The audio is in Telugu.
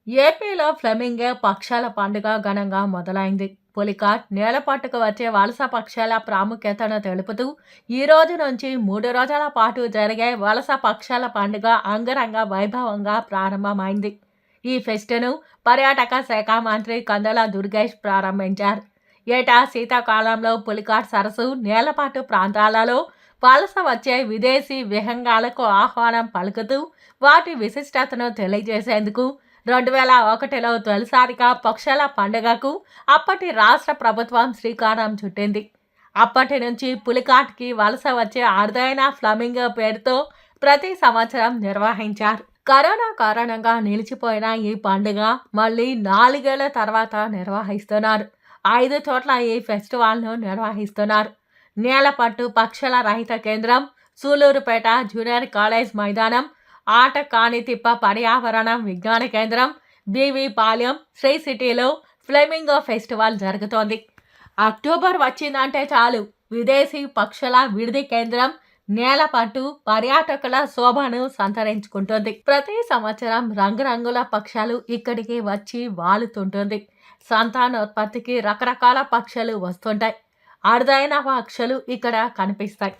ఏపీలో ఫ్లెమింగో పక్షాల పండుగ ఘనంగా మొదలైంది. పులికాట్, నేలపట్టుకు వచ్చే వలస పక్షాల ప్రాముఖ్యతను తెలుపుతూ ఈ రోజు నుంచి 3 రోజుల పాటు జరిగే వలస పక్షాల పండుగ అంగరంగ వైభవంగా ప్రారంభమైంది. ఈ ఫెస్ట్‌ను పర్యాటక శాఖ మంత్రి కందుల దుర్గేష్ ప్రారంభించారు. ఏటా శీతాకాలంలో పులికాట్ సరస్సు, నేలపాటు ప్రాంతాలలో వలస వచ్చే విదేశీ విహంగాలకు ఆహ్వానం పలుకుతూ వాటి విశిష్టతను తెలియజేసేందుకు 2001లో తొలిసారిగా పక్షుల పండుగకు అప్పటి రాష్ట్ర ప్రభుత్వం శ్రీకారం చుట్టింది. అప్పటి నుంచి పులికాట్‌కి వలస వచ్చే అరుదైన ఫ్లమింగో పేరుతో ప్రతి సంవత్సరం నిర్వహించారు. కరోనా కారణంగా నిలిచిపోయిన ఈ పండుగ మళ్ళీ 4 ఏళ్ల తర్వాత నిర్వహిస్తున్నారు. 5 చోట్ల ఈ ఫెస్టివల్‌ను నిర్వహిస్తున్నారు. నేలపట్టు పక్షుల రహిత కేంద్రం, సూలూరుపేట జూనియర్ కాలేజ్ మైదానం, ఆట కాణితిప్ప పర్యావరణం విజ్ఞాన కేంద్రం, బీవీ పాలెం, శ్రీ సిటీలో ఫ్లెమింగో ఫెస్టివల్ జరుగుతోంది. అక్టోబర్ వచ్చిందంటే చాలు విదేశీ పక్షుల విడిది కేంద్రం నేలపట్టు పర్యాటకుల శోభను సంతరించుకుంటుంది. ప్రతి సంవత్సరం రంగురంగుల పక్షులు ఇక్కడికి వచ్చి వాలుతుంటుంది. సంతానోత్పత్తికి రకరకాల పక్షులు వస్తుంటాయి. అరుదైన పక్షులు ఇక్కడ కనిపిస్తాయి.